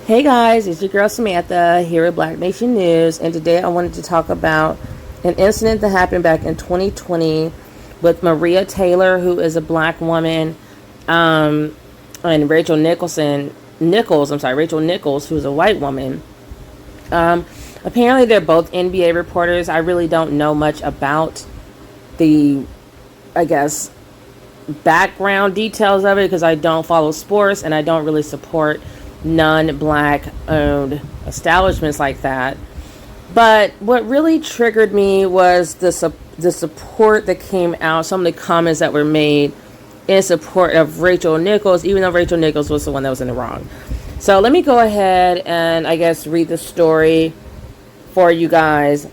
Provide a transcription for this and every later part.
Hey guys, it's your girl Samantha here at Black Nation News, and today I wanted to talk about an incident that happened back in 2020 with Maria Taylor, who is a black woman, and Rachel Nichols, who's a white woman. Apparently they're both NBA reporters. I really don't know much about the, I guess, background details of it because I don't follow sports and I don't really support non-black owned establishments like that. But what really triggered me was the support that came out, some of the comments that were made in support of Rachel Nichols, even though Rachel Nichols was the one that was in the wrong. So let me go ahead and I guess read the story for you guys.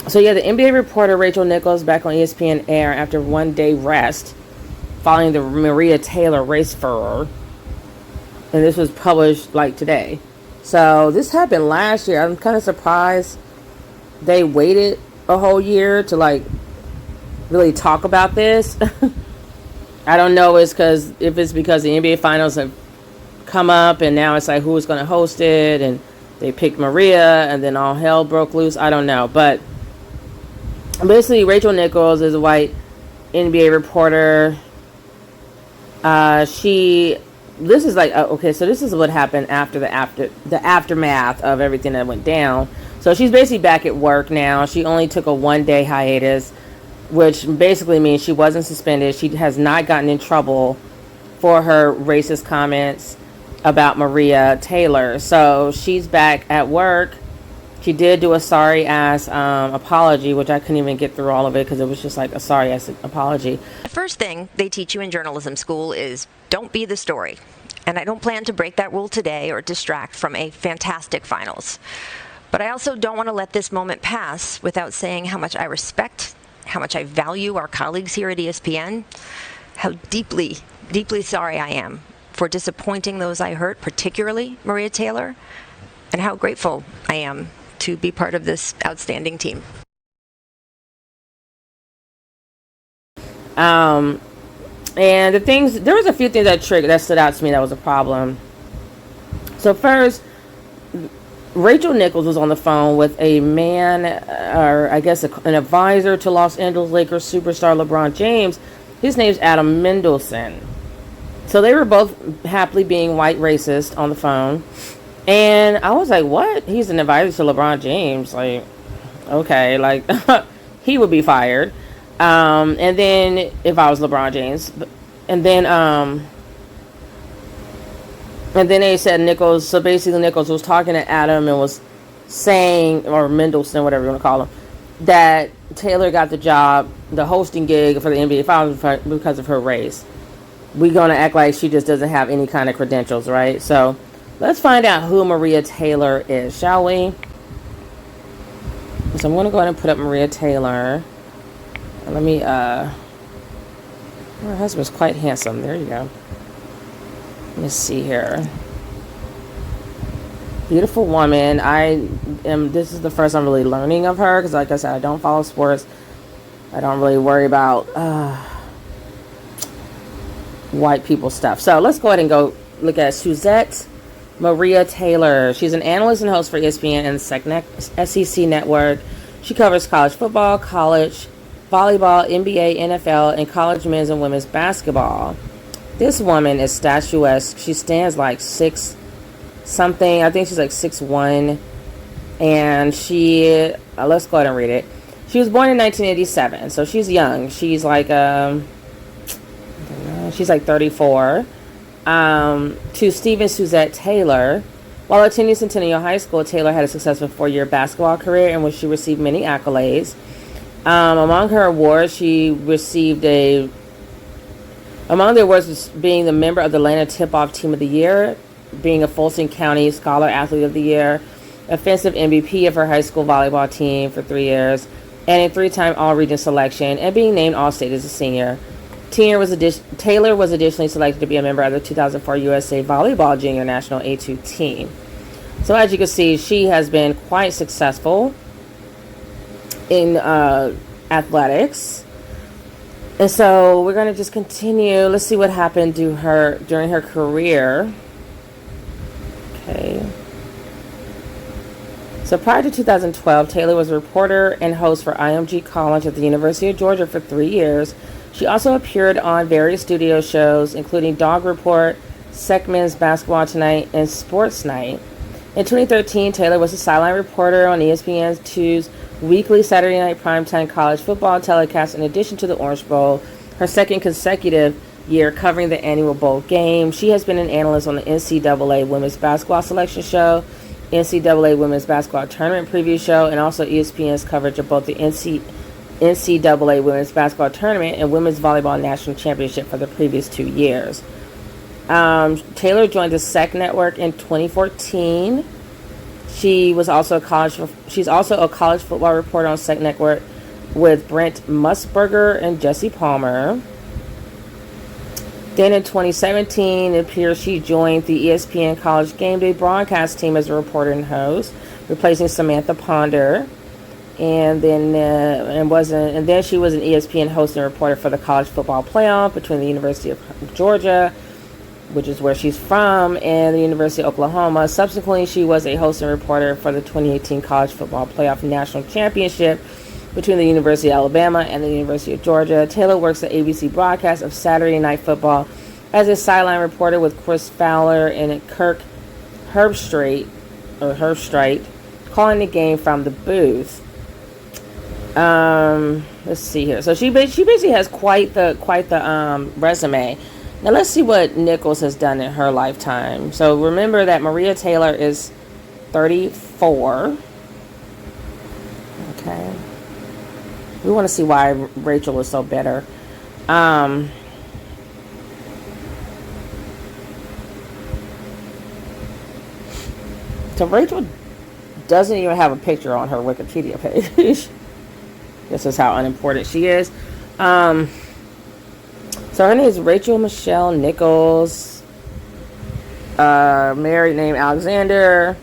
So yeah, the NBA reporter Rachel Nichols back on ESPN air after one day rest following the Maria Taylor race furor. And this was published like today. So this happened last year. I'm kind of surprised they waited a whole year to like really talk about this. I don't know if it's because the NBA finals have come up and now it's like who's going to host it, and they picked Maria and then all hell broke loose. I don't know. But basically Rachel Nichols is a white NBA reporter. This is like, okay, so this is what happened after the aftermath of everything that went down. So she's basically back at work now. She only took a 1-day hiatus, which basically means she wasn't suspended. She has not gotten in trouble for her racist comments about Maria Taylor. So she's back at work. She did do a sorry ass apology, which I couldn't even get through all of it because it was just like a sorry ass apology. The first thing they teach you in journalism school is don't be the story. And I don't plan to break that rule today or distract from a fantastic finals. But I also don't want to let this moment pass without saying how much I respect, how much I value our colleagues here at ESPN, how deeply, deeply sorry I am for disappointing those I hurt, particularly Maria Taylor, and how grateful I am to be part of this outstanding team. And there was a few things that stood out to me that was a problem. So first, Rachel Nichols was on the phone with a man, or I guess an advisor to Los Angeles Lakers superstar LeBron James. His name's Adam Mendelsohn. So they were both happily being white racist on the phone. And I was like, what? He's an advisor to LeBron James. Like, okay, like, he would be fired. And then if I was LeBron James, and then they said Nichols. So basically, Nichols was talking to Adam and was saying, or Mendelsohn, whatever you want to call him, that Taylor got the job, the hosting gig for the NBA Finals because of her race. We're gonna act like she just doesn't have any kind of credentials, right? So let's find out who Maria Taylor is, shall we? So I'm gonna go ahead and put up Maria Taylor. Let me, her husband's quite handsome. There you go. Let me see here. Beautiful woman. This is the first I'm really learning of her because, like I said, I don't follow sports. I don't really worry about white people stuff. So let's go ahead and go look at Suzette Maria Taylor. She's an analyst and host for ESPN and the SEC Network. She covers college football, college volleyball, NBA, NFL, and college men's and women's basketball. This woman is statuesque. She stands like 6 something. I think she's like 6'1". And she, let's go ahead and read it. She was born in 1987, so she's young. She's like, she's like 34. To Stephen Suzette Taylor. While attending Centennial High School, Taylor had a successful 4-year basketball career in which she received many accolades. Among her awards, she received among the awards was being the member of the Atlanta Tip-Off Team of the Year, being a Fulton County Scholar Athlete of the Year, offensive MVP of her high school volleyball team for 3 years, and a 3-time All-Region selection, and being named All-State as a senior. Taylor was additionally selected to be a member of the 2004 USA Volleyball Junior National A2 team. So as you can see, she has been quite successful in athletics. And so we're going to just continue. Let's see what happened to her during her career. Okay. So prior to 2012, Taylor was a reporter and host for IMG College at the University of Georgia for 3 years. She also appeared on various studio shows, including Dog Report, Seckman's Basketball Tonight, and Sports Night. In 2013, Taylor was a sideline reporter on ESPN2's weekly Saturday night primetime college football telecast in addition to the Orange Bowl, her second consecutive year covering the annual bowl game. She has been an analyst on the NCAA Women's Basketball Selection Show, NCAA Women's Basketball Tournament Preview Show, and also ESPN's coverage of both the NCAA Women's Basketball Tournament and Women's Volleyball National Championship for the previous 2 years. Taylor joined the SEC Network in 2014. She's also a college football reporter on SEC Network with Brent Musburger and Jesse Palmer. Then in 2017, it appears she joined the ESPN College Game Day broadcast team as a reporter and host, replacing Samantha Ponder. And then she was an ESPN host and reporter for the college football playoff between the University of Georgia, which is where she's from, and the University of Oklahoma. Subsequently, she was a host and reporter for the 2018 College Football Playoff National Championship between the University of Alabama and the University of Georgia. Taylor works at ABC broadcast of Saturday Night Football as a sideline reporter with Chris Fowler and Kirk Herbstreit, calling the game from the booth. Let's see here. So she basically has quite the resume. Now let's see what Nichols has done in her lifetime. So remember that Maria Taylor is 34. Okay. We want to see why Rachel is so better. So Rachel doesn't even have a picture on her Wikipedia page. This is how unimportant she is. So her name is Rachel Michelle Nichols. Married name Alexander.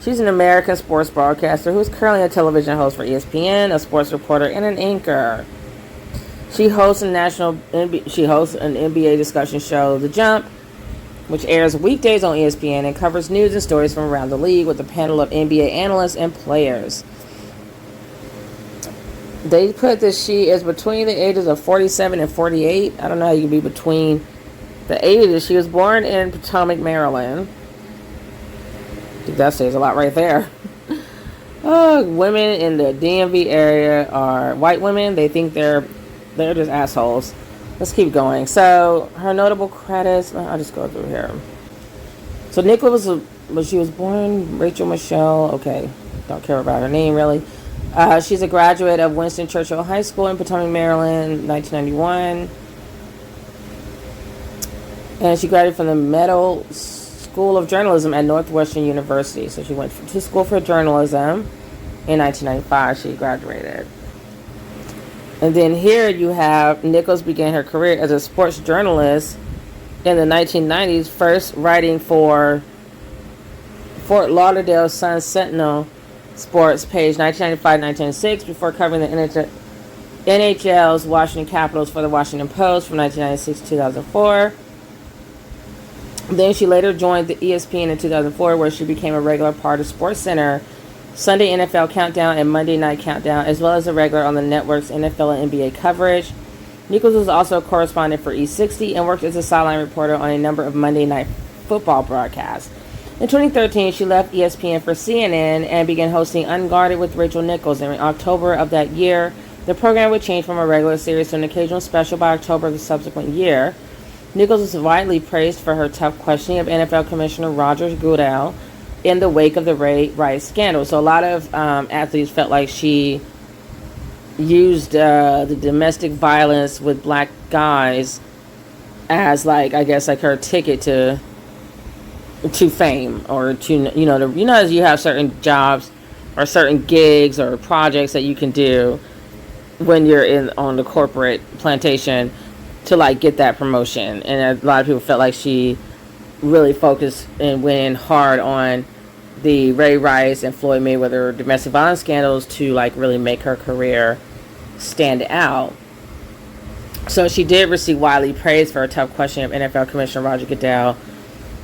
She's an American sports broadcaster who is currently a television host for ESPN, a sports reporter, and an anchor. She hosts an NBA discussion show, The Jump, which airs weekdays on ESPN and covers news and stories from around the league with a panel of NBA analysts and players. They put that she is between the ages of 47 and 48. I don't know how you can be between the ages. She was born in Potomac, Maryland. I think that says a lot right there. Women in the DMV area are white women. They think they're just assholes. Let's keep going. So her notable credits. I'll just go through here. So Nichols she was born Rachel Michelle. Okay, don't care about her name really. She's a graduate of Winston Churchill High School in Potomac, Maryland, 1991. And she graduated from the Medill School of Journalism at Northwestern University. So she went to school for journalism. In 1995, she graduated. And then here you have Nichols began her career as a sports journalist in the 1990s, first writing for Fort Lauderdale Sun-Sentinel Sports, page 1995-1996, before covering the NHL's Washington Capitals for the Washington Post from 1996 to 2004. Then she later joined the ESPN in 2004, where she became a regular part of SportsCenter, Sunday NFL Countdown, and Monday Night Countdown, as well as a regular on the network's NFL and NBA coverage. Nichols was also a correspondent for E60 and worked as a sideline reporter on a number of Monday Night Football broadcasts. In 2013, she left ESPN for CNN and began hosting Unguarded with Rachel Nichols. In October of that year, the program would change from a regular series to an occasional special by October of the subsequent year. Nichols was widely praised for her tough questioning of NFL Commissioner Roger Goodell in the wake of the Ray Rice scandal. So a lot of athletes felt like she used the domestic violence with black guys as her ticket to fame, or to as you have certain jobs or certain gigs or projects that you can do when you're on the corporate plantation to get that promotion. And a lot of people felt like she really focused and went in hard on the Ray Rice and Floyd Mayweather domestic violence scandals to really make her career stand out. So she did receive widely praise for her tough questioning of NFL Commissioner Roger Goodell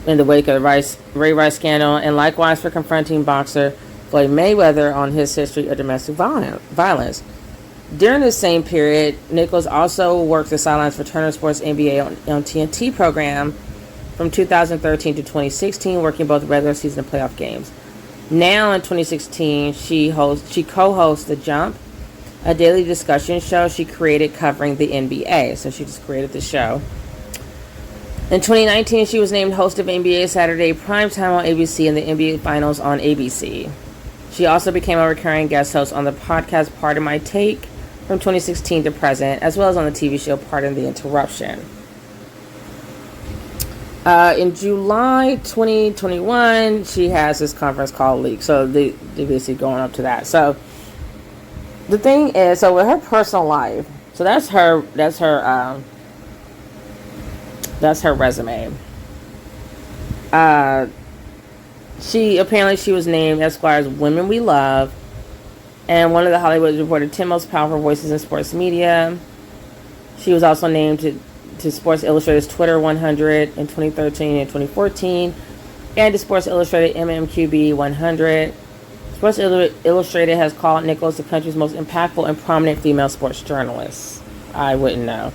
in the wake of the Ray Rice scandal, and likewise for confronting boxer Floyd Mayweather on his history of domestic violence. During this same period, Nichols also worked the sidelines for Turner Sports NBA on TNT program from 2013 to 2016, working both regular season and playoff games. Now in 2016, she co-hosts The Jump, a daily discussion show she created covering the NBA. So she just created the show. In 2019, she was named host of NBA Saturday Primetime on ABC and the NBA Finals on ABC. She also became a recurring guest host on the podcast Pardon My Take from 2016 to present, as well as on the TV show Pardon the Interruption. In July 2021, she has this conference call leak. So they basically going up to that. So the thing is, so with her personal life, so that's her resume. She was named Esquire's Women We Love, and one of the Hollywood Reporter 10 most powerful voices in sports media. She was also named to Sports Illustrated's Twitter 100 in 2013 and 2014, and to Sports Illustrated MMQB 100. Sports Illustrated has called Nichols the country's most impactful and prominent female sports journalist. I wouldn't know.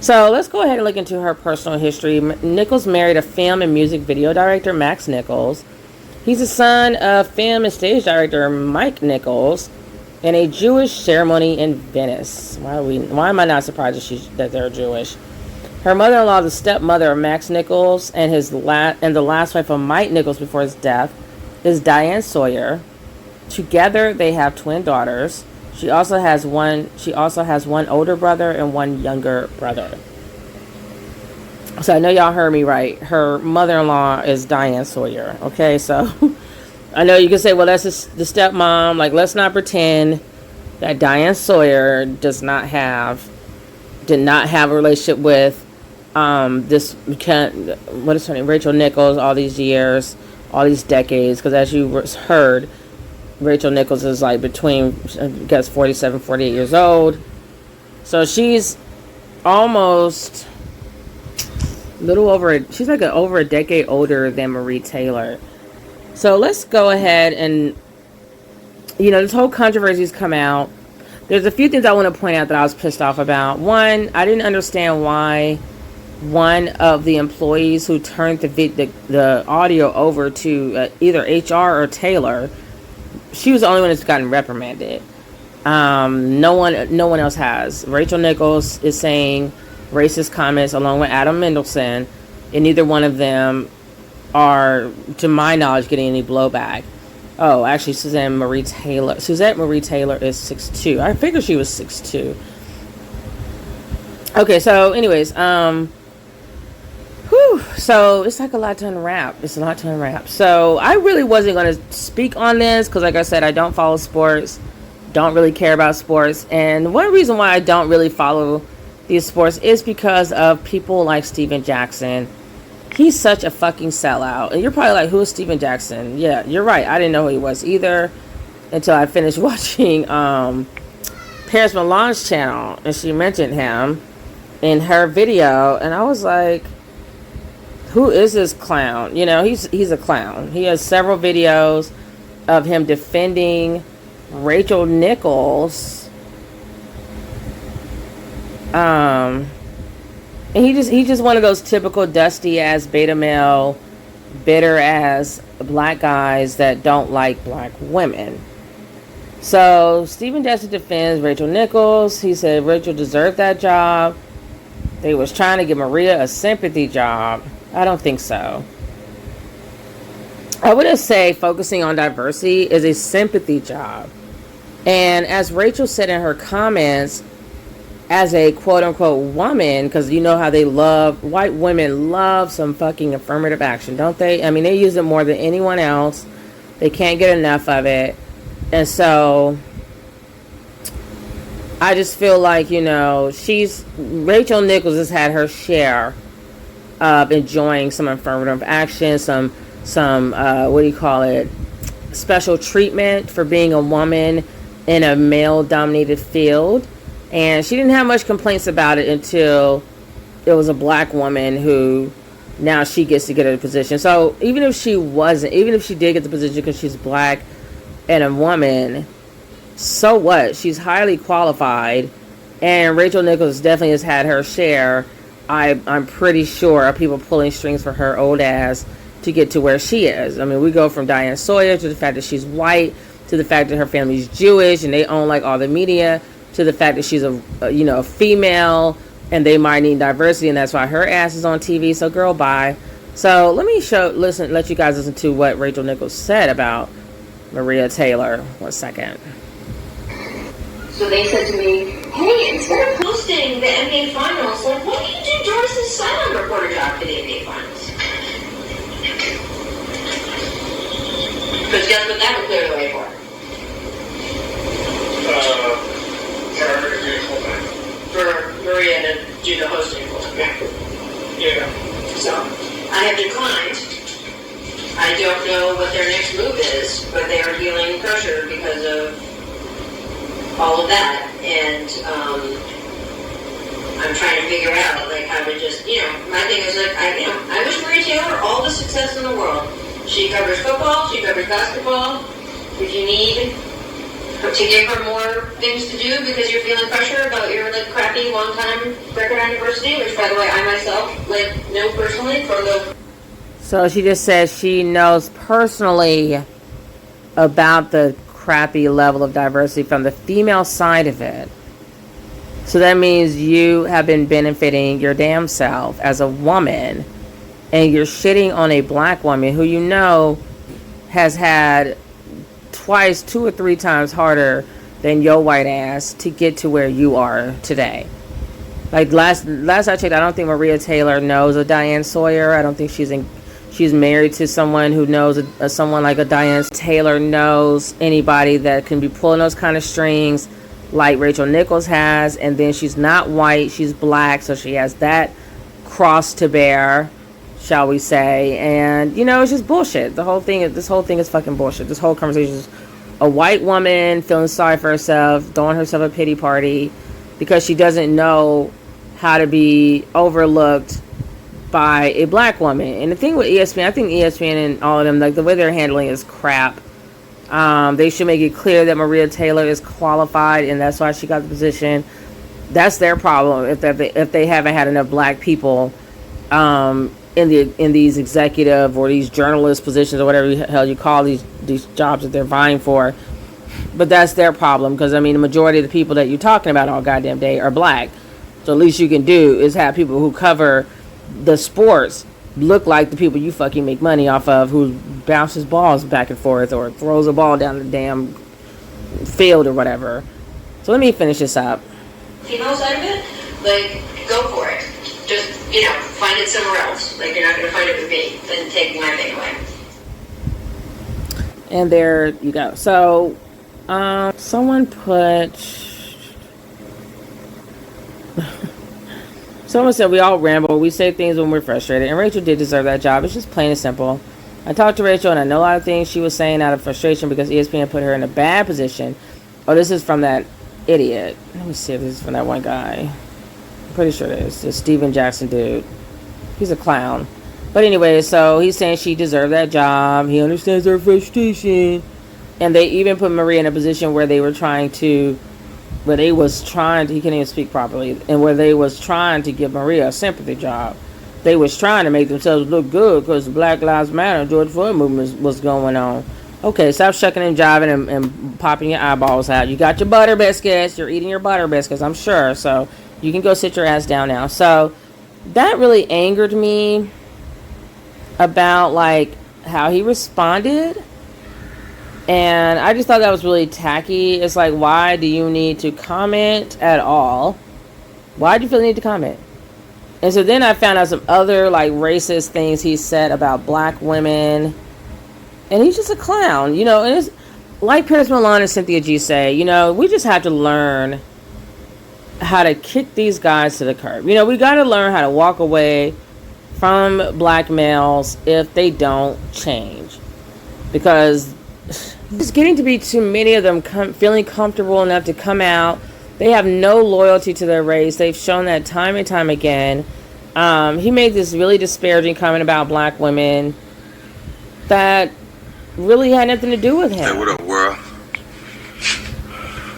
So let's go ahead and look into her personal history. Nichols married a film and music video director, Max Nichols. He's the son of film and stage director Mike Nichols, and a Jewish ceremony in Venice. Why am I not surprised that they're Jewish? Her mother-in-law, the stepmother of Max Nichols, and the last wife of Mike Nichols before his death, is Diane Sawyer. Together, they have twin daughters. She also has one older brother and one younger brother. So I know y'all heard me right. Her mother-in-law is Diane Sawyer. Okay, so I know you can say, well, that's the stepmom. Like, let's not pretend that Diane Sawyer did not have a relationship with what is her name, Rachel Nichols, all these years, all these decades. Because as you heard, Rachel Nichols is like between, I guess, 47, 48 years old. So she's almost she's like over a decade older than Marie Taylor. So let's go ahead and, this whole controversy's come out. There's a few things I want to point out that I was pissed off about. One, I didn't understand why one of the employees who turned the audio over to either HR or Taylor, she was the only one that's gotten reprimanded. No one else has. Rachel Nichols is saying racist comments along with Adam Mendelsohn, and neither one of them are, to my knowledge, getting any blowback. Oh, actually, Suzette Marie Taylor is 6'2". I figured she was 6'2". Okay, so anyways, so it's like a lot to unwrap. So I really wasn't going to speak on this because, like I said, I don't follow sports, don't really care about sports. And one reason why I don't really follow these sports is because of people like Steven Jackson. He's such a fucking sellout. And you're probably like, who is Steven Jackson? Yeah, you're right. I didn't know who he was either until I finished watching Paris Milan's channel, and she mentioned him in her video, and I was like, who is this clown? He's a clown. He has several videos of him defending Rachel Nichols. And he's just one of those typical dusty ass beta male, bitter ass black guys that don't like black women. So Steven Jackson defends Rachel Nichols. He said Rachel deserved that job. They was trying to give Maria a sympathy job. I don't think so. I would say focusing on diversity is a sympathy job. And as Rachel said in her comments, as a quote-unquote woman, because you know how white women love some fucking affirmative action, don't they? I mean, they use it more than anyone else. They can't get enough of it. And so I just feel like, Rachel Nichols has had her share of enjoying some affirmative action, some special treatment for being a woman in a male-dominated field. And she didn't have much complaints about it until it was a black woman who now she gets to get a position. So even if she did get the position because she's black and a woman, so what? She's highly qualified, and Rachel Nichols definitely has had her share. I'm pretty sure of people pulling strings for her old ass to get to where she is. I mean, we go from Diane Sawyer to the fact that she's white, to the fact that her family's Jewish and they own like all the media, to the fact that she's a female and they might need diversity, and that's why her ass is on TV. So girl, bye. So let you guys listen to what Rachel Nichols said about Maria Taylor. 1 second. So they said to me, hey, instead of posting the NBA Finals, like, why don't you do Doris's silent reporter job for the NBA Finals? Because guess what that would clear the way for? For Maria to do the hosting for them. Yeah. So, I have declined. I don't know what their next move is, but they are feeling pressure because of all of that, and I'm trying to figure out like how to just, my thing is like I wish Maria Taylor all the success in the world. She covers football, she covers basketball. If you need to give her more things to do because you're feeling pressure about your like crappy long-time record on diversity, which by the way I myself know personally from the. So she just says she knows personally about the crappy level of diversity from the female side of it. So that means you have been benefiting your damn self as a woman, and you're shitting on a black woman who has had twice, 2 or 3 times harder than your white ass to get to where you are today. Like last I checked, I don't think Maria Taylor knows a Diane Sawyer. I don't think she's married to someone who knows someone like a Diane Taylor knows anybody that can be pulling those kind of strings like Rachel Nichols has. And then she's not white, she's black, so she has that cross to bear, shall we say. And it's just bullshit. This whole thing is fucking bullshit. This whole conversation is a white woman feeling sorry for herself, throwing herself a pity party because she doesn't know how to be overlooked by a black woman. And the thing with ESPN, I think ESPN and all of them, like the way they're handling is crap. They should make it clear that Maria Taylor is qualified and that's why she got the position. That's their problem if they haven't had enough black people in these executive or these journalist positions or whatever the hell you call these jobs that they're vying for. But that's their problem because the majority of the people that you're talking about all goddamn day are black. So the least you can do is have people who cover the sports look like the people you fucking make money off of, who bounces balls back and forth or throws a ball down the damn field or whatever. So let me finish this up. Female side of it, go for it. Just, find it somewhere else. You're not going to find it with me. Then take my thing away. And there you go. So, someone said we all ramble. We say things when we're frustrated. And Rachel did deserve that job. It's just plain and simple. I talked to Rachel and I know a lot of things she was saying out of frustration because ESPN put her in a bad position. Oh, this is from that idiot. Let me see if this is from that one guy. I'm pretty sure it is. The Steven Jackson dude. He's a clown. But anyway, so he's saying she deserved that job. He understands her frustration. And they even put Maria in a position where he can't even speak properly, and where they was trying to give Maria a sympathy job. They was trying to make themselves look good because the Black Lives Matter, George Floyd movement was going on. Okay, stop shucking and jiving and popping your eyeballs out. You got your butter biscuits. You're eating your butter biscuits, I'm sure. So you can go sit your ass down now. So that really angered me about how he responded. And I just thought that was really tacky. It's like, why do you need to comment at all? Why do you feel the need to comment? And so then I found out some other racist things he said about black women. And he's just a clown, and it's like Paris Milan and Cynthia G say, we just have to learn how to kick these guys to the curb. We got to learn how to walk away from black males if they don't change. Because it's getting to be too many of them feeling comfortable enough to come out. They have no loyalty to their race. They've shown that time and time again. He made this really disparaging comment about black women that really had nothing to do with him. Hey, what up, world?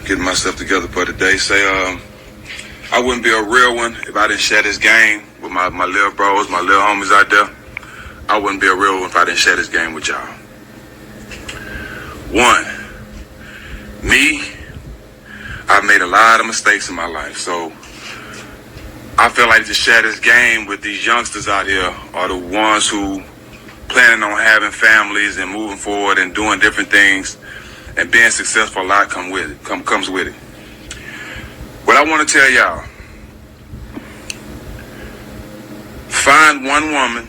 Getting myself together for today. Say, I wouldn't be a real one if I didn't share this game with my little bros, my little homies out there. I wouldn't be a real one if I didn't share this game with y'all. One, me, I've made a lot of mistakes in my life, so I feel like to share this game with these youngsters out here are the ones who planning on having families and moving forward and doing different things and being successful. A lot comes with it. What I want to tell y'all, find one woman,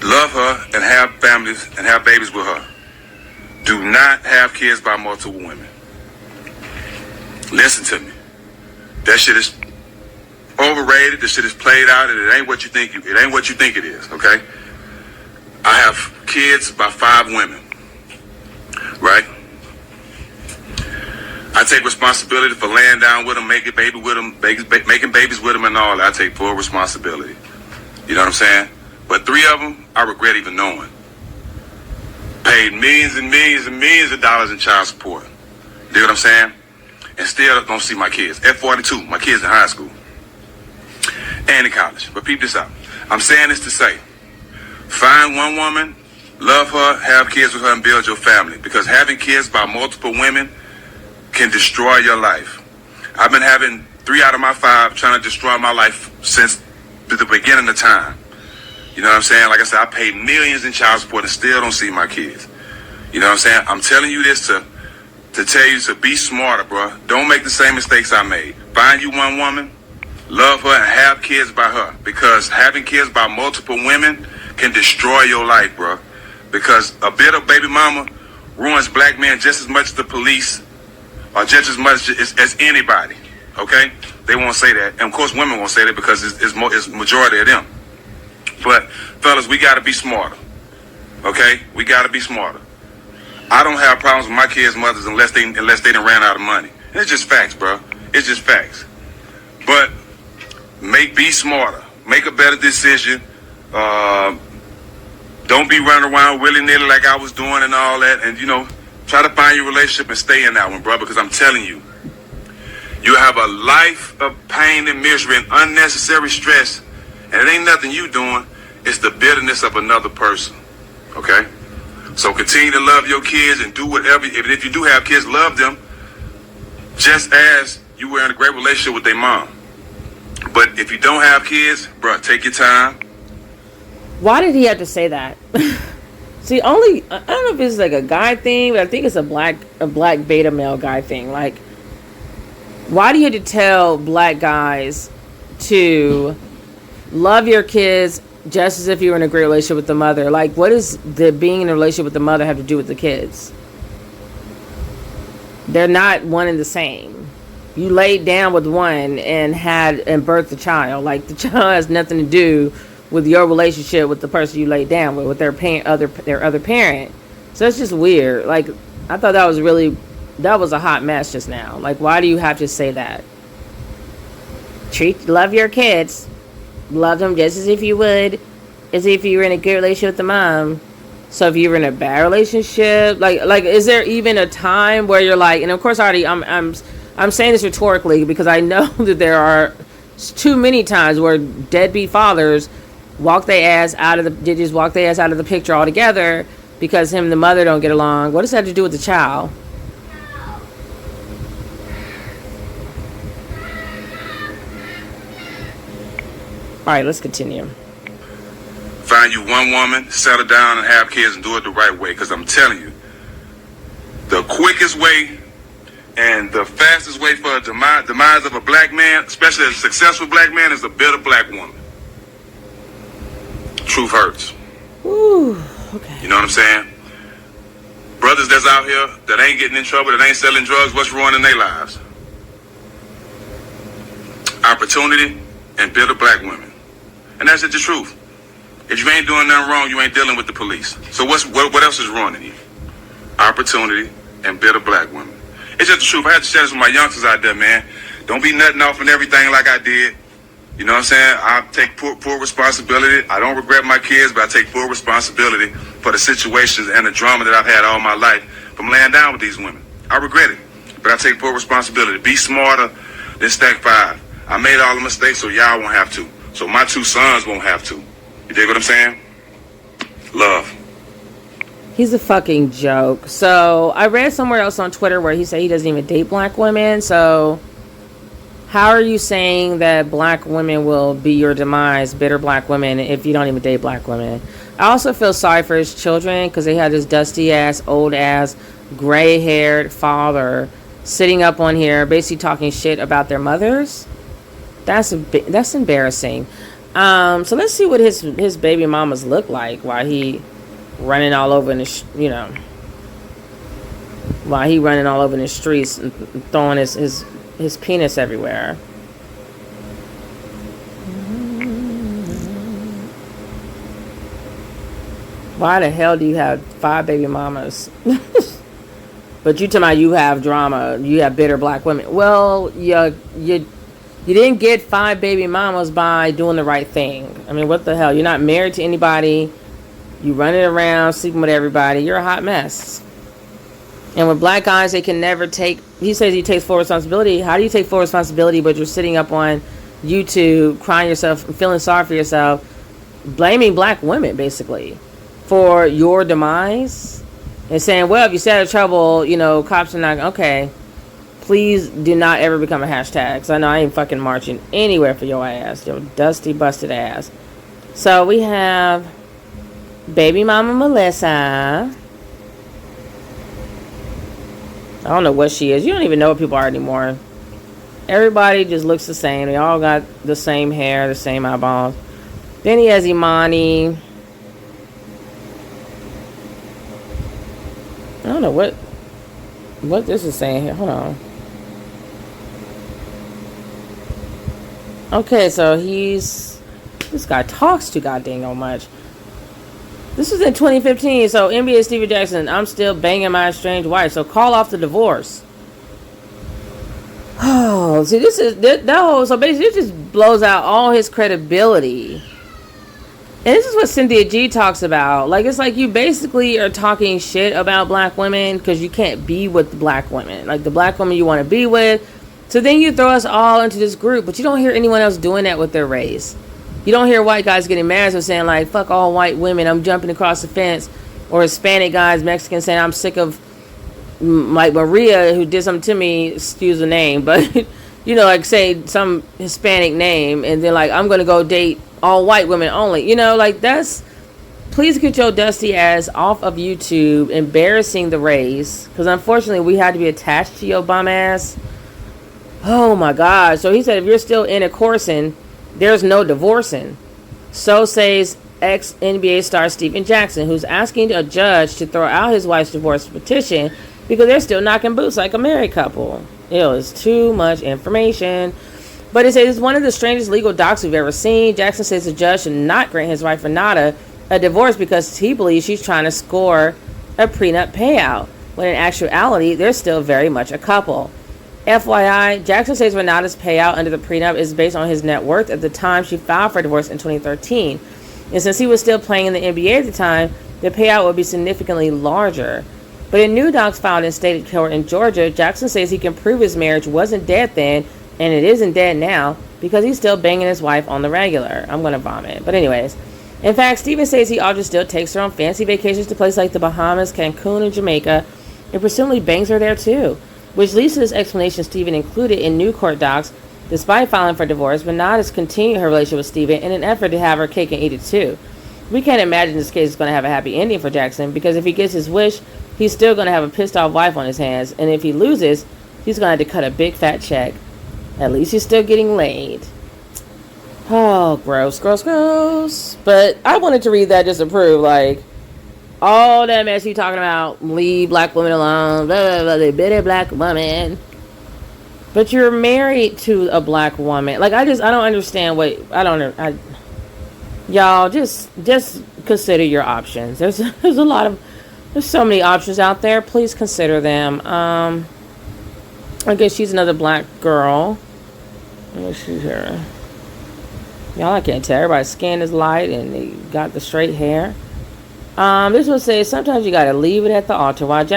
love her, and have families and have babies with her. Do not have kids by multiple women. Listen to me. That shit is overrated. The shit is played out, and it ain't what you think. It ain't what you think it is. Okay. I have kids by 5 women. Right. I take responsibility for laying down with them, making baby with them, making babies with them, and all that. I take full responsibility. You know what I'm saying? But 3 of them, I regret even knowing. Paid millions and millions and millions of dollars in child support. You know what I'm saying? And still don't see my kids. At 42, my kids in high school and in college. But peep this out. I'm saying this to say, find one woman, love her, have kids with her, and build your family. Because having kids by multiple women can destroy your life. I've been having 3 out of my 5 trying to destroy my life since the beginning of time. You know what I'm saying? Like I said, I paid millions in child support and still don't see my kids. You know what I'm saying? I'm telling you this to tell you to be smarter, bro. Don't make the same mistakes I made. Find you one woman, love her, and have kids by her. Because having kids by multiple women can destroy your life, bro. Because a bit of baby mama ruins black men just as much as the police or just as much as anybody. Okay? They won't say that. And of course, women won't say that because it's majority of them. But fellas, we got to be smarter. Okay? We got to be smarter. I don't have problems with my kids' mothers unless they done ran out of money. And it's just facts, bro. It's just facts. But be smarter. Make a better decision. Don't be running around willy-nilly like I was doing and all that. And, try to find your relationship and stay in that one, bro. Because I'm telling you, you have a life of pain and misery and unnecessary stress. And it ain't nothing you doing. It's the bitterness of another person. Okay? So continue to love your kids and do whatever. If you do have kids, love them just as you were in a great relationship with their mom. But if you don't have kids, bro, take your time. Why did he have to say that? See, I don't know if it's like a guy thing, but I think it's a black beta male guy thing. Like, why do you have to tell black guys to love your kids just as if you were in a great relationship with the mother? Like, what does the being in a relationship with the mother have to do with the kids? They're not one and the same. You laid down with one and birthed a child. Like, the child has nothing to do with your relationship with the person you laid down with their other parent. So it's just weird. Like, I thought that was a hot mess just now. Like, why do you have to say that? Love your kids. Love them just as if you were in a good relationship with the mom. So if you were in a bad relationship, like is there even a time where you're like, and of course I'm saying this rhetorically because I know that there are too many times where deadbeat fathers walk their ass out of the picture altogether because him and the mother don't get along. What does that have to do with the child? All right, let's continue. Find you one woman, settle down and have kids and do it the right way. Because I'm telling you, the quickest way and the fastest way for a demise of a black man, especially a successful black man, is a bitter black woman. Truth hurts. Ooh, okay. You know what I'm saying? Brothers that's out here that ain't getting in trouble, that ain't selling drugs, what's ruining their lives? Opportunity and bitter black women. And that's just the truth. If you ain't doing nothing wrong, you ain't dealing with the police. So what else is ruining you? Opportunity and bitter black women. It's just the truth. I had to share this with my youngsters out there, man. Don't be nutting off and everything like I did. You know what I'm saying? I take full responsibility. I don't regret my kids, but I take full responsibility for the situations and the drama that I've had all my life from laying down with these women. I regret it, but I take full responsibility. Be smarter than Stack 5. I made all the mistakes so y'all won't have to. So my 2 sons won't have to. You dig what I'm saying? Love. He's a fucking joke. So I read somewhere else on Twitter where he said he doesn't even date black women. So how are you saying that black women will be your demise, bitter black women, if you don't even date black women? I also feel sorry for his children because they had this dusty ass, old ass, gray haired father sitting up on here basically talking shit about their mothers. That's embarrassing. So let's see what his baby mamas look like while he running all over in the while he running all over in the streets and throwing his penis everywhere. Why the hell do you have 5 baby mamas? But you talking about you have drama, you have bitter black women. Well, you didn't get 5 baby mamas by doing the right thing. I mean, what the hell? You're not married to anybody. You running around, sleeping with everybody. You're a hot mess. And with black guys, they can never take... He says he takes full responsibility. How do you take full responsibility but you're sitting up on YouTube crying yourself, feeling sorry for yourself, blaming black women, basically, for your demise? And saying, well, if you stay out of trouble, cops are not... Okay, please do not ever become a hashtag. Because I know I ain't fucking marching anywhere for your ass. Your dusty, busted ass. So we have baby mama Melissa. I don't know what she is. You don't even know what people are anymore. Everybody just looks the same. They all got the same hair, the same eyeballs. Then he has Imani. I don't know what this is saying here. Hold on. Okay, so this guy talks too goddamn much. This was in 2015, so NBA Steven Jackson, I'm still banging my estranged wife, so call off the divorce. Oh, see, so basically it just blows out all his credibility. And this is what Cynthia G talks about. Like, it's like you basically are talking shit about black women because you can't be with black women. Like, the black women you want to be with. So then you throw us all into this group, but you don't hear anyone else doing that with their race. You don't hear white guys getting mad for saying, like, fuck all white women, I'm jumping across the fence. Or Hispanic guys, Mexicans saying, I'm sick of, like, Maria, who did something to me, excuse the name, but, like, say some Hispanic name, and then, like, I'm going to go date all white women only. That's... Please get your dusty ass off of YouTube, embarrassing the race, because unfortunately we had to be attached to your bum ass. Oh, my God. So he said, if you're still intercoursing, there's no divorcing. So says ex-NBA star Steven Jackson, who's asking a judge to throw out his wife's divorce petition because they're still knocking boots like a married couple. It was too much information. But it says it's one of the strangest legal docs we've ever seen. Jackson says the judge should not grant his wife Renata a divorce because he believes she's trying to score a prenup payout, when in actuality, they're still very much a couple. FYI, Jackson says Renata's payout under the prenup is based on his net worth at the time she filed for divorce in 2013. And since he was still playing in the NBA at the time, the payout would be significantly larger. But in new docs filed in state court in Georgia, Jackson says he can prove his marriage wasn't dead then, and it isn't dead now, because he's still banging his wife on the regular. I'm going to vomit. But anyways, in fact, Steven says he often still takes her on fancy vacations to places like the Bahamas, Cancun, and Jamaica, and presumably bangs her there too. Which leads to this explanation Steven included in new court docs. Despite filing for divorce, Renata has continued her relationship with Steven in an effort to have her cake and eat it too. We can't imagine this case is going to have a happy ending for Jackson, because if he gets his wish, he's still going to have a pissed off wife on his hands, and if he loses, he's going to have to cut a big fat check. At least he's still getting laid. Oh, gross, gross, gross. But I wanted to read that just to prove, like, all that mess you talking about, leave black women alone, blah, blah, blah, the bitter black woman. But you're married to a black woman. Like, I don't understand y'all, just consider your options. There's so many options out there. Please consider them. I guess she's another black girl. Let me see here. Y'all, I can't tell. Everybody's skin is light and they got the straight hair. This one says sometimes you gotta leave it at the altar. While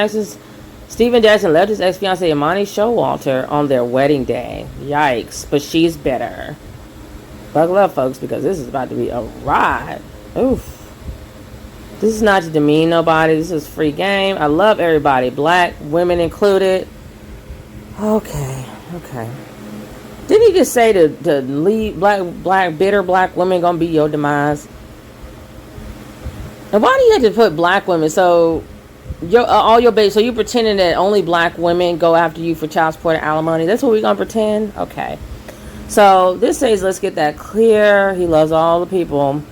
Stephen Jackson left his ex-fiancee Imani Showalter on their wedding day. Yikes! But she's bitter. Buckle up, folks, because this is about to be a ride. Oof. This is not to demean nobody. This is free game. I love everybody, black women included. Okay. Didn't he just say to leave bitter black women gonna be your demise? And why do you have to put black women? So all your babies. So you pretending that only black women go after you for child support and alimony? That's what we gonna pretend? Okay. So this says, let's get that clear. He loves all the people,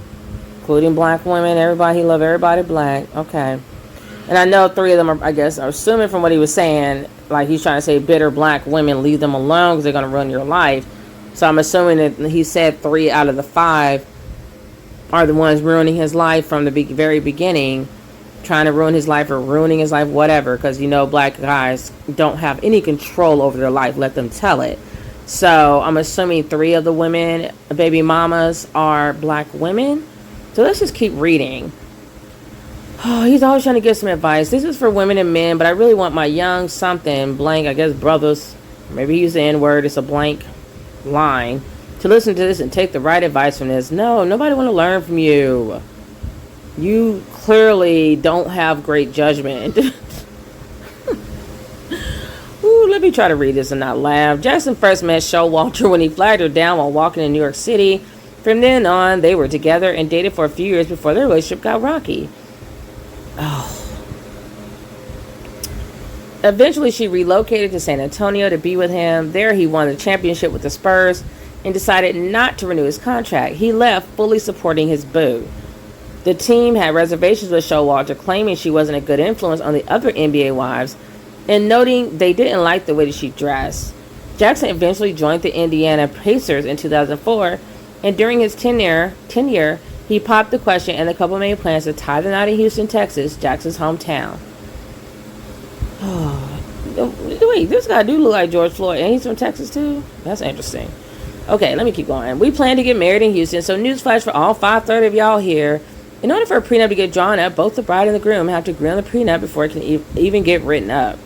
including black women. Everybody. He loves everybody black. Okay. And I know 3 of them are assuming from what he was saying, like he's trying to say bitter black women, leave them alone because they're going to ruin your life. So I'm assuming that he said 3 out of the 5 are the ones ruining his life from the very beginning, trying to ruin his life or ruining his life, whatever, because black guys don't have any control over their life. Let them tell it. So I'm assuming 3 of the women, baby mamas, are black women. So let's just keep reading. Oh, he's always trying to give some advice. This is for women and men, but I really want my young something blank, I guess brothers, maybe use the N-word, it's a blank line, to listen to this and take the right advice from this. No, nobody want to learn from you. You clearly don't have great judgment. Ooh, let me try to read this and not laugh. Jackson first met Showalter when he flagged her down while walking in New York City. From then on, they were together and dated for a few years before their relationship got rocky. Oh. Eventually, she relocated to San Antonio to be with him. There, he won the championship with the Spurs and decided not to renew his contract. He left fully supporting his boo. The team had reservations with Showalter, claiming she wasn't a good influence on the other NBA wives and noting they didn't like the way that she dressed. Jackson eventually joined the Indiana Pacers in 2004, and during his tenure, he popped the question and the couple made plans to tie the knot in Houston, Texas, Jackson's hometown. Oh, wait, this guy do look like George Floyd, and he's from Texas too? That's interesting. Okay, let me keep going. We plan to get married in Houston, so newsflash for all 530 of y'all here. In order for a prenup to get drawn up, both the bride and the groom have to agree on the prenup before it can even get written up.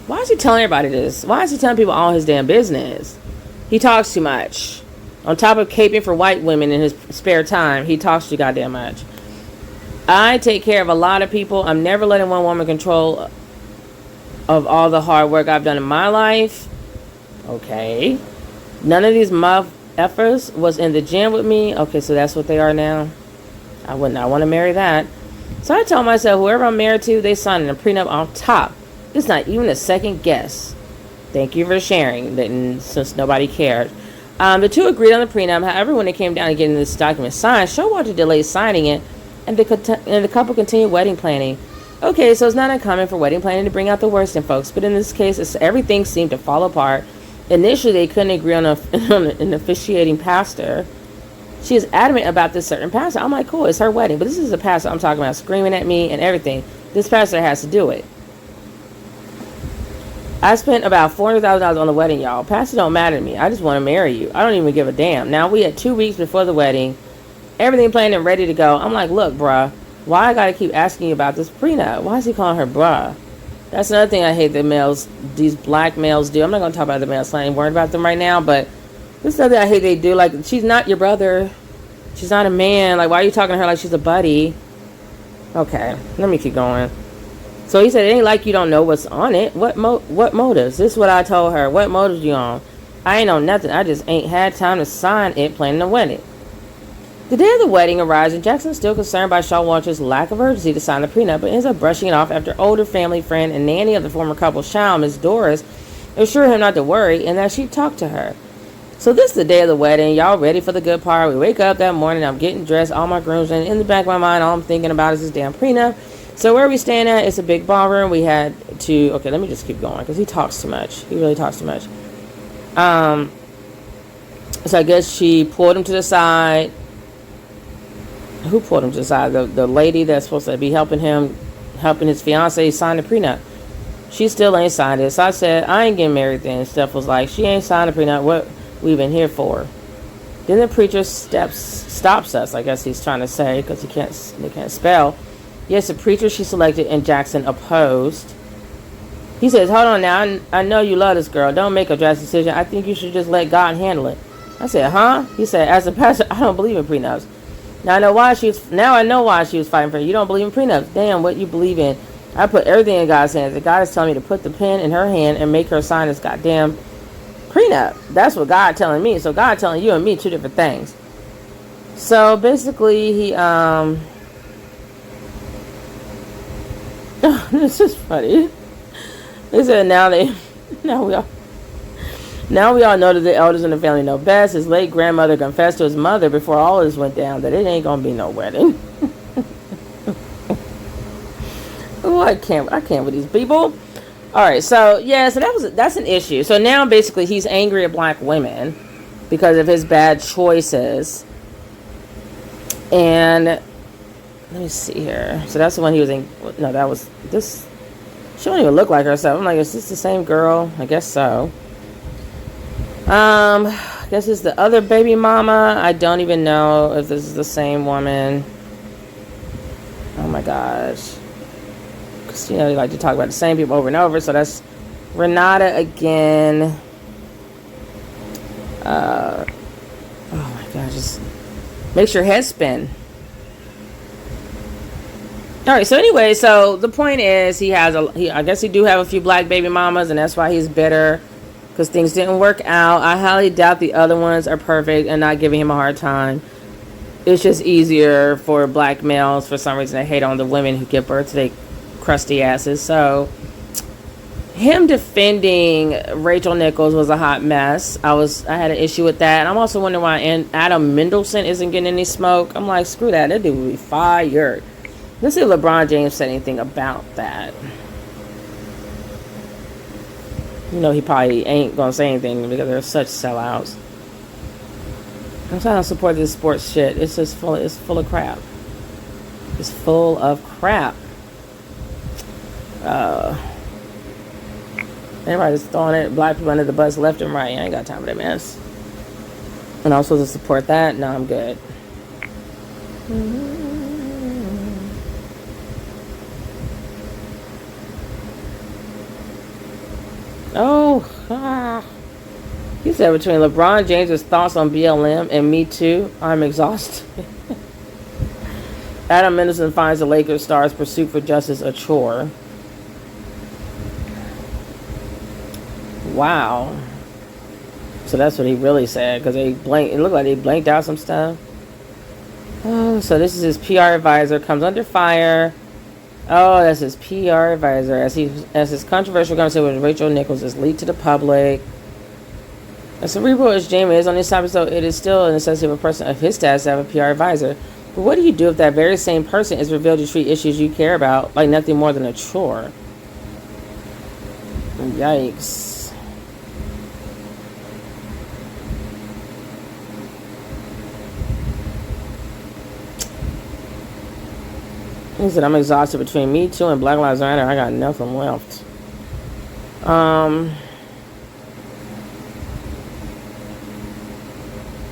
Why is he telling everybody this? Why is he telling people all his damn business? He talks too much. On top of caping for white women in his spare time, he talks too goddamn much. I take care of a lot of people. I'm never letting one woman control of all the hard work I've done in my life. Okay. None of these muff effers was in the gym with me. Okay, so that's what they are now. I would not want to marry that. So I told myself, whoever I'm married to, they signed a prenup on top. It's not even a second guess. Thank you for sharing, since nobody cared. The two agreed on the prenup. However, when it came down to getting this document signed, Showalter delayed signing it, and the couple continued wedding planning. Okay, so it's not uncommon for wedding planning to bring out the worst in folks, but in this case, everything seemed to fall apart. Initially, they couldn't agree on an officiating pastor. She is adamant about this certain pastor. I'm like, cool, it's her wedding, but this is a pastor I'm talking about screaming at me and everything. This pastor has to do it. I spent about $400,000 on the wedding, y'all. Pastor don't matter to me. I just want to marry you. I don't even give a damn. Now, we had 2 weeks before the wedding. Everything planned and ready to go. I'm like, look, bruh, why I got to keep asking you about this prenup? Why is he calling her bruh? That's another thing I hate that these black males do. I'm not going to talk about the males. I ain't worried about them right now, but this is something I hate they do. Like, she's not your brother. She's not a man. Like, why are you talking to her like she's a buddy? Okay, let me keep going. So he said, it ain't like you don't know what's on it. What motives? This is what I told her. What motives you on? I ain't on nothing. I just ain't had time to sign it planning the wedding. The day of the wedding arrives, and Jackson's still concerned by Showalter's lack of urgency to sign the prenup, but ends up brushing it off after older family friend and nanny of the former couple's child, Miss Doris, assured him not to worry and that she'd talk to her. So this is the day of the wedding. Y'all ready for the good part? We wake up that morning. I'm getting dressed. All my grooms, and in the back of my mind, all I'm thinking about is this damn prenup. So where we staying at, it's a big ballroom. We had to, okay, let me just keep going because he talks too much. He really talks too much. So I guess she pulled him to the side. Who pulled him to the side? The lady that's supposed to be helping his fiance sign the prenup. She still ain't signed it. So I said, I ain't getting married then. Steph was like, she ain't signed the prenup. What we been here for? Then the preacher stops us. I guess he's trying to say, because they can't spell. Yes, the preacher she selected and Jackson opposed. He says, hold on now. I know you love this girl. Don't make a drastic decision. I think you should just let God handle it. I said, huh? He said, as a pastor, I don't believe in prenups. Now I know why she was fighting for you. You don't believe in prenups. Damn, what you believe in? I put everything in God's hands. And God is telling me to put the pen in her hand and make her sign this goddamn prenup. That's what God telling me. So God telling you and me two different things. So basically he this is funny. They said now we all know that the elders in the family know best. His late grandmother confessed to his mother before all this went down that it ain't gonna be no wedding. Oh, I can't with these people. All right, so that's an issue. So now basically he's angry at black women because of his bad choices. And let me see here. So that's the one he was in. No, that was this. She don't even look like herself. I'm like, is this the same girl? I guess so. I guess it's the other baby mama. I don't even know if this is the same woman. Oh my gosh. Because, they like to talk about the same people over and over. So that's Renata again. Oh my gosh. Just makes your head spin. All right. So anyway, so the point is I guess he do have a few black baby mamas, and that's why he's bitter. Because things didn't work out. I highly doubt the other ones are perfect and not giving him a hard time. It's just easier for black males, for some reason, to hate on the women who give birth to their crusty asses. So, him defending Rachel Nichols was a hot mess. I had an issue with that. And I'm also wondering why Adam Mendelsohn isn't getting any smoke. I'm like, screw that. That dude would be fired. Let's see if LeBron James said anything about that. He probably ain't gonna say anything because they're such sellouts. I'm trying to support this sports shit. It's just full of crap. It's full of crap. Everybody's throwing black people under the bus left and right. I ain't got time for that mess. And I'm supposed to support that? No, I'm good. He said between LeBron James' thoughts on BLM and Me Too, I'm exhausted. Adam Mendelsohn finds the Lakers star's pursuit for justice a chore. Wow. So that's what he really said, because it looked like they blanked out some stuff. Oh, so this is his PR advisor, comes under fire. Oh, that's his PR advisor. As his controversial conversation with Rachel Nichols is leaked to the public. As cerebral as Jamie is on this topic, so it is still a necessity of a person of his status to have a PR advisor. But what do you do if that very same person is revealed to treat issues you care about like nothing more than a chore? Yikes. He said, I'm exhausted between Me Too and Black Lives Matter. I got nothing left.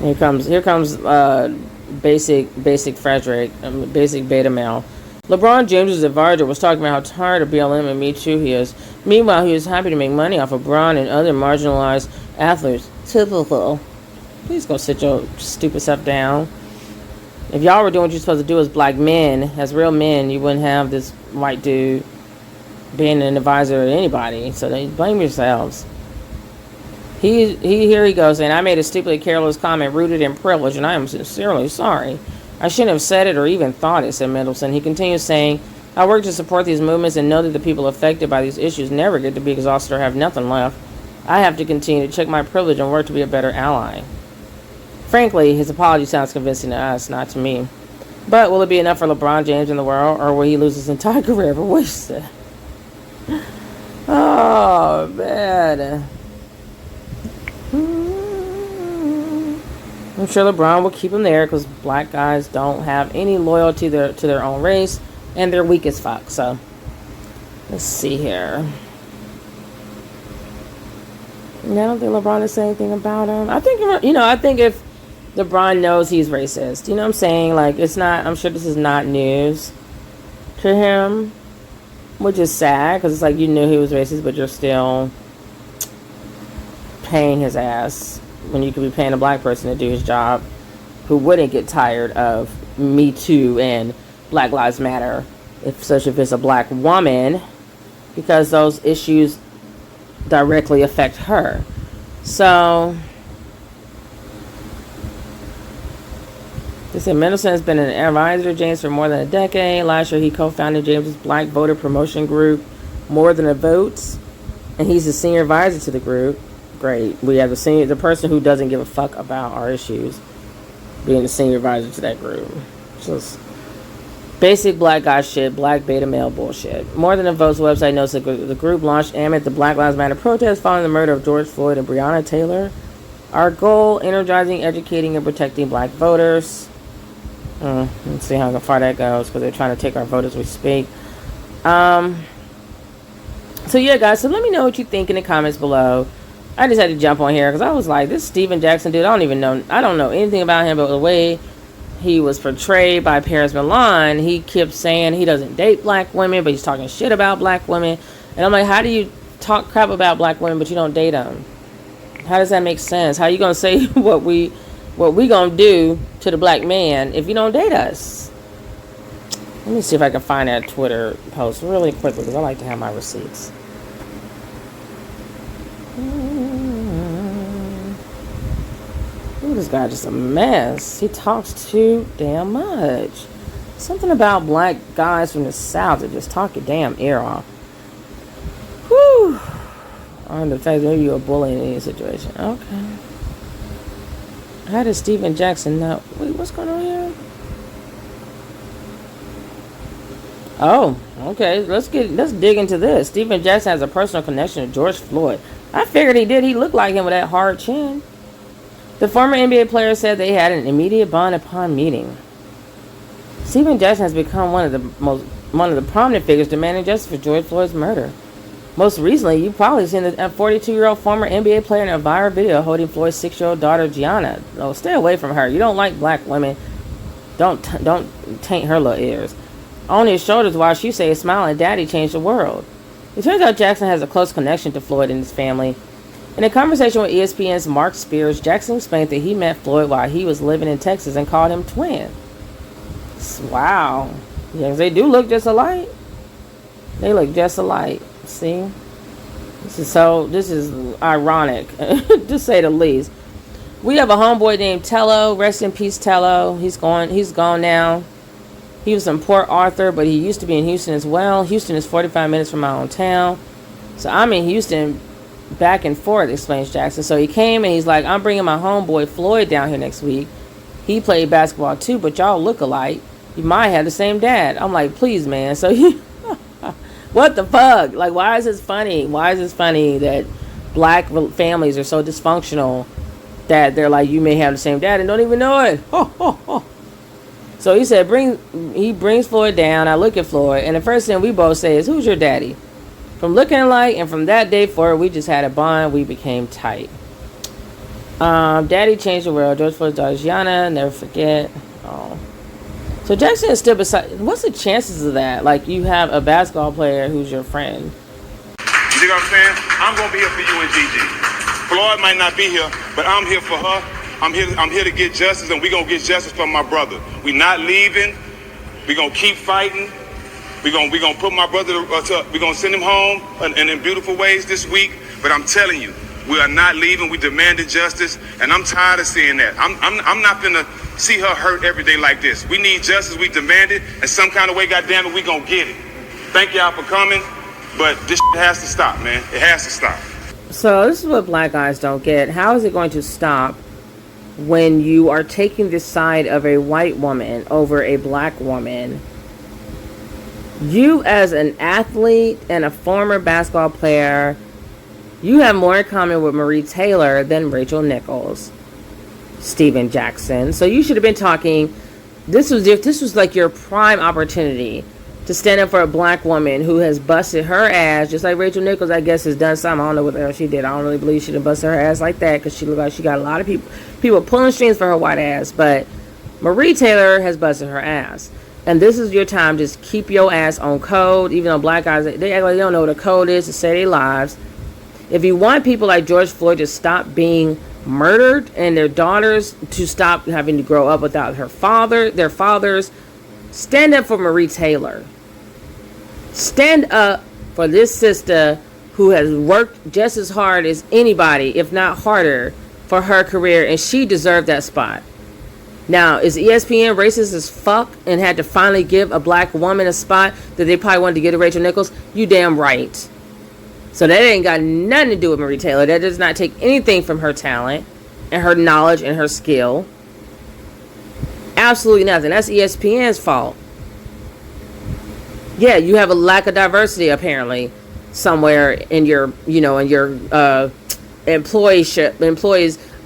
Here comes basic Frederick, basic beta male. LeBron James' advisor was talking about how tired of BLM and Me Too he is. Meanwhile, he was happy to make money off of Braun and other marginalized athletes. Typical. Please go sit your stupid stuff down. If y'all were doing what you're supposed to do as black men, as real men, you wouldn't have this white dude being an advisor to anybody. So they blame yourselves. Here he goes, and I made a stupidly careless comment rooted in privilege, and I am sincerely sorry. I shouldn't have said it or even thought it, said Mendelsohn. He continues saying, I work to support these movements and know that the people affected by these issues never get to be exhausted or have nothing left. I have to continue to check my privilege and work to be a better ally. Frankly, his apology sounds convincing to us, not to me. But will it be enough for LeBron James in the world, or will he lose his entire career for wasted? Oh, man. I'm sure LeBron will keep him there because black guys don't have any loyalty to their own race, and they're weak as fuck. So, let's see here. I don't think LeBron is saying anything about him. I think if LeBron knows he's racist. You know what I'm saying? Like, it's not, I'm sure this is not news to him, which is sad, because it's like you knew he was racist, but you're still paying his ass when you could be paying a black person to do his job, who wouldn't get tired of Me Too and Black Lives Matter, if it's a black woman, because those issues directly affect her. So they said Mendelsohn has been an advisor to James for more than a decade. Last year he co-founded James's Black Voter Promotion Group, More Than a Vote, and he's the senior advisor to the group. Great. We have the person who doesn't give a fuck about our issues being the senior advisor to that group. Just basic black guy shit, black beta male bullshit. More Than a Vote's website notes that the group launched amid the Black Lives Matter protest following the murder of George Floyd and Breonna Taylor. Our goal, energizing, educating, and protecting black voters. Let's see how far that goes, because they're trying to take our vote as we speak. So yeah, guys, so let me know what you think in the comments below. I just had to jump on here because I was like, this Steven Jackson dude, I don't know anything about him, but the way he was portrayed by Paris Milan, he kept saying he doesn't date black women, but he's talking shit about black women. And I'm like, how do you talk crap about black women, but you don't date them? How does that make sense? How you gonna say what we gonna do to the black man if you don't date us? Let me see if I can find that Twitter post really quickly, because I like to have my receipts. Ooh, this guy just a mess. He talks too damn much. Something about black guys from the South that just talk your damn ear off. Whew. On the fact that you're a bully in any situation. Okay. How does Steven Jackson know? Wait, what's going on here? Oh, okay. Let's dig into this. Steven Jackson has a personal connection to George Floyd. I figured he did. He looked like him with that hard chin. The former NBA player said they had an immediate bond upon meeting. Steven Jackson has become one of the prominent figures demanding justice for George Floyd's murder. Most recently, you've probably seen a 42-year-old former NBA player in a viral video holding Floyd's 6-year-old daughter Gianna. Oh, stay away from her. You don't like black women. Don't taint her little ears. On his shoulders while she says, smiling, Daddy changed the world. It turns out Jackson has a close connection to Floyd and his family. In a conversation with ESPN's Mark Spears, Jackson explained that he met Floyd while he was living in Texas and called him twin. Wow. Yes, they do look just alike. They look just alike. See? This is ironic, to say the least. We have a homeboy named Tello. Rest in peace, Tello. He's gone now. He was from Port Arthur, but he used to be in Houston as well. Houston is 45 minutes from my hometown. So I'm in Houston back and forth, explains Jackson. So he came and he's like, I'm bringing my homeboy Floyd down here next week. He played basketball too, but y'all look alike. You might have the same dad. I'm like, please, man. So what the fuck? Like, why is this funny? Why is this funny that black families are so dysfunctional that they're like, you may have the same dad and don't even know it? So he said, he brings Floyd down. I look at Floyd, and the first thing we both say is, who's your daddy? From looking alike, and from that day forward, we just had a bond. We became tight. Daddy changed the world. George Floyd's daughter, Gianna, never forget. Oh. So Jackson is still beside. What's the chances of that? Like, you have a basketball player who's your friend. You see what I'm saying? I'm going to be here for you and Gigi. Floyd might not be here, but I'm here for her. I'm here to get justice, and we're going to get justice for my brother. We're not leaving. We're going to keep fighting. We're gonna put my brother, we're going to send him home and in beautiful ways this week. But I'm telling you, we are not leaving. We demanded justice, and I'm tired of seeing that. I'm not going to see her hurt every day like this. We need justice. We demand it. And some kind of way, goddamn it, we going to get it. Thank y'all for coming, but this shit has to stop, man. It has to stop. So this is what black guys don't get. How is it going to stop when you are taking the side of a white woman over a black woman? You, as an athlete and a former basketball player, you have more in common with Marie Taylor than Rachel Nichols, Steven Jackson. So you should have been talking. This was like your prime opportunity to stand up for a black woman who has busted her ass, just like Rachel Nichols, I guess, has done something. I don't know what the hell she did. I don't really believe she done busted her ass like that, because she looked like she got a lot of people pulling strings for her white ass. But Marie Taylor has busted her ass. And this is your time. Just keep your ass on code. Even though black guys, they act like they don't know what a code is to save their lives. If you want people like George Floyd to stop being murdered and their daughters to stop having to grow up without their fathers, stand up for Marie Taylor. Stand up for this sister who has worked just as hard as anybody, if not harder, for her career, and she deserved that spot. Now, is ESPN racist as fuck and had to finally give a black woman a spot that they probably wanted to give to Rachel Nichols? You damn right. So that ain't got nothing to do with Marie Taylor. That does not take anything from her talent and her knowledge and her skill. Absolutely nothing. That's ESPN's fault. Yeah, you have a lack of diversity apparently somewhere in your, employees.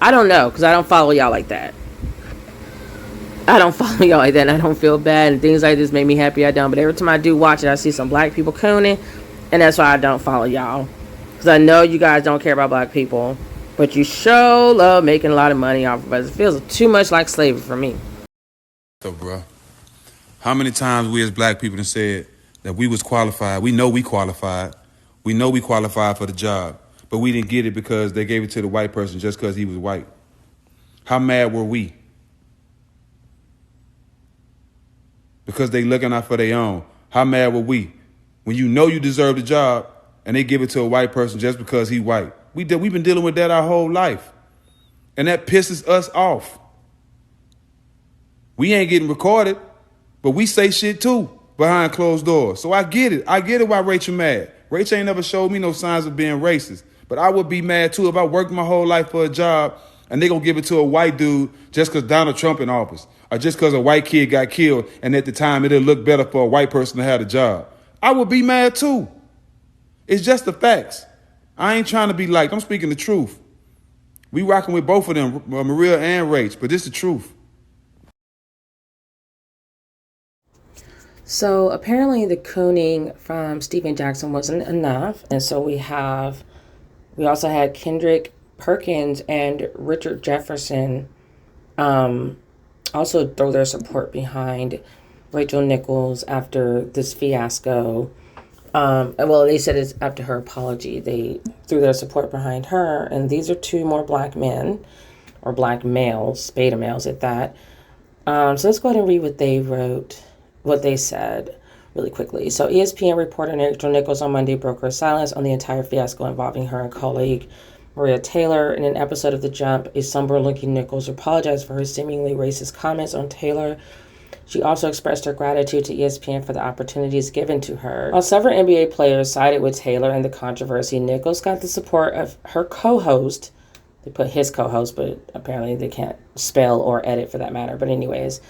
I don't know, because I don't follow y'all like that. And I don't feel bad, and things like this make me happy I don't. But every time I do watch it, I see some black people cooning, and that's why I don't follow y'all. Because I know you guys don't care about black people, but you sure love making a lot of money off of us. It feels too much like slavery for me. So, bro, how many times we as black people have said that we was qualified? We know we qualified. We know we qualified for the job, but we didn't get it because they gave it to the white person just because he was white. How mad were we? Because they looking out for their own. How mad were we? When you know you deserve the job and they give it to a white person just because he white. We've been dealing with that our whole life. And that pisses us off. We ain't getting recorded, but we say shit too behind closed doors. So I get it. I get it why Rachel mad. Rachel ain't never showed me no signs of being racist. But I would be mad too if I worked my whole life for a job and they gonna give it to a white dude just because Donald Trump in office. Or just because a white kid got killed and at the time it'll look better for a white person to have a job. I would be mad too. It's just the facts. I ain't trying to be liked. I'm speaking the truth. We rocking with both of them, Maria and Rach, but this is the truth. So apparently the cooning from Stephen Jackson wasn't enough. And so we also had Kendrick Perkins and Richard Jefferson also throw their support behind Rachel Nichols after this fiasco. Well, they said it's after her apology. They threw their support behind her. And these are two more black men, or black males, beta males at that. So let's go ahead and read what they wrote, what they said really quickly. So ESPN reporter Rachel Nichols on Monday broke her silence on the entire fiasco involving her and colleague Maria Taylor. In an episode of The Jump, a somber-looking Nichols apologized for her seemingly racist comments on Taylor. She also expressed her gratitude to ESPN for the opportunities given to her. While several NBA players sided with Taylor in the controversy, Nichols got the support of her co-host. They put his co-host, but apparently they can't spell or edit for that matter. But anyways,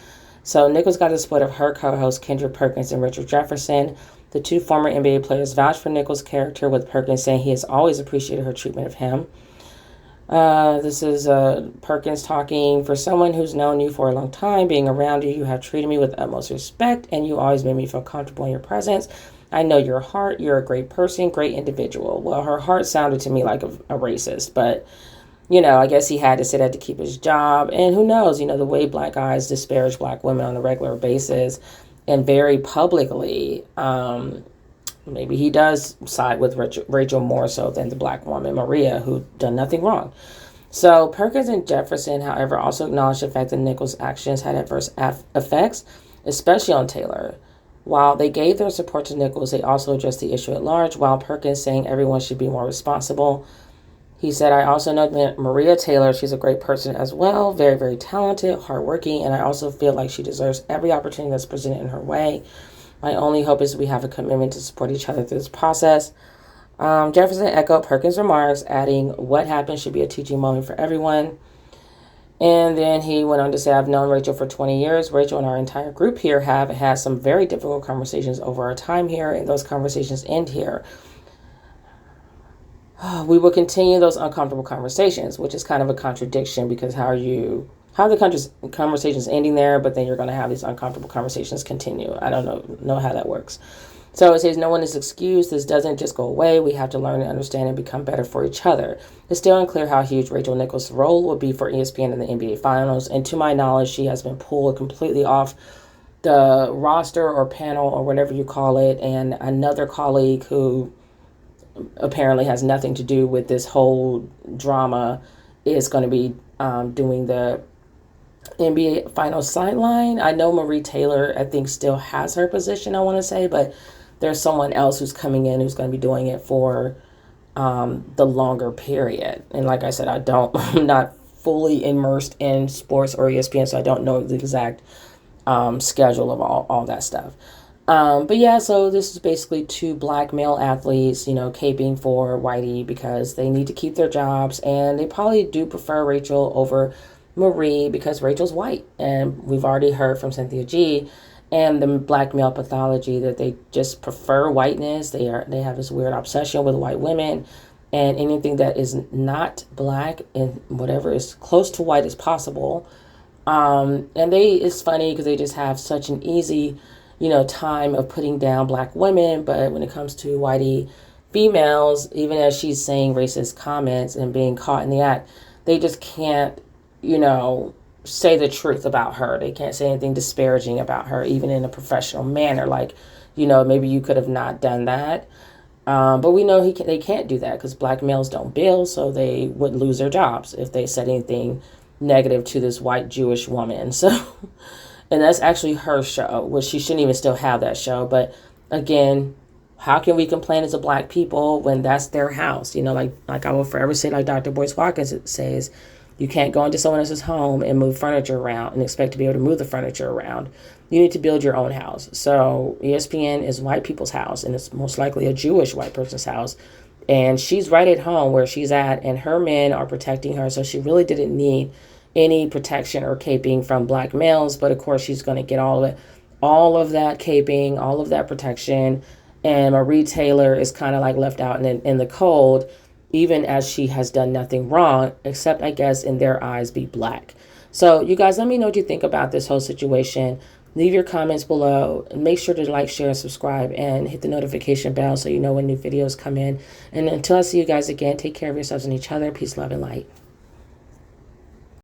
so Nichols got the support of her co-host Kendrick Perkins and Richard Jefferson. The two former NBA players vouched for Nichols' character, with Perkins saying he has always appreciated her treatment of him. This is Perkins talking. For someone who's known you for a long time, being around you, you have treated me with utmost respect, and you always made me feel comfortable in your presence. I know your heart. You're a great person, great individual. Well, her heart sounded to me like a racist, but, I guess he had to say that to keep his job. And who knows, the way black guys disparage black women on a regular basis and very publicly, maybe he does side with Rachel more so than the black woman, Maria, who done nothing wrong. So Perkins and Jefferson, however, also acknowledged the fact that Nichols' actions had adverse effects, especially on Taylor. While they gave their support to Nichols, they also addressed the issue at large, while Perkins saying everyone should be more responsible. He said, I also know that Maria Taylor, she's a great person as well, very, very talented, hardworking, and I also feel like she deserves every opportunity that's presented in her way. My only hope is we have a commitment to support each other through this process. Jefferson echoed Perkins' remarks, adding, what happened should be a teaching moment for everyone. And then he went on to say, I've known Rachel for 20 years. Rachel and our entire group here have had some very difficult conversations over our time here, and those conversations end here. We will continue those uncomfortable conversations, which is kind of a contradiction, because how are you how the conversation's ending there, but then you're going to have these uncomfortable conversations continue. I don't know how that works. So it says, no one is excused. This doesn't just go away. We have to learn and understand and become better for each other. It's still unclear how huge Rachel Nichols' role will be for ESPN in the NBA Finals. And to my knowledge, she has been pulled completely off the roster or panel or whatever you call it. And another colleague who apparently has nothing to do with this whole drama is going to be doing the NBA Finals sideline. I know Marie Taylor, I think, still has her position, I want to say, but there's someone else who's coming in who's going to be doing it for the longer period. And like I said, I'm not fully immersed in sports or ESPN, so I don't know the exact schedule of all that stuff. But yeah, so this is basically two black male athletes, caping for Whitey because they need to keep their jobs, and they probably do prefer Rachel over Marie because Rachel's white. And we've already heard from Cynthia G and the black male pathology that they just prefer whiteness. They have this weird obsession with white women, and anything that is not black and whatever is close to white as possible. And it's funny because they just have such an easy, time of putting down black women. But when it comes to whitey females, even as she's saying racist comments and being caught in the act, they just can't, say the truth about her. They can't say anything disparaging about her, even in a professional manner. Like, maybe you could have not done that. But we know they can't do that because black males don't bill, so they would lose their jobs if they said anything negative to this white Jewish woman. So, and that's actually her show, which she shouldn't even still have that show. But again, how can we complain as a black people when that's their house? Like I will forever say, like Dr. Boyce Watkins says, you can't go into someone else's home and move furniture around and expect to be able to move the furniture around. You need to build your own house. So ESPN is white people's house, and it's most likely a Jewish white person's house. And she's right at home where she's at, and her men are protecting her. So she really didn't need any protection or caping from black males. But of course, she's going to get all of that caping, all of that protection. And Marie Taylor is kind of like left out in the cold, even as she has done nothing wrong, except, I guess, in their eyes, be black. So you guys, let me know what you think about this whole situation. Leave your comments below, and make sure to like, share, and subscribe, and hit the notification bell so you know when new videos come in. And until I see you guys again, take care of yourselves and each other. Peace, love, and light.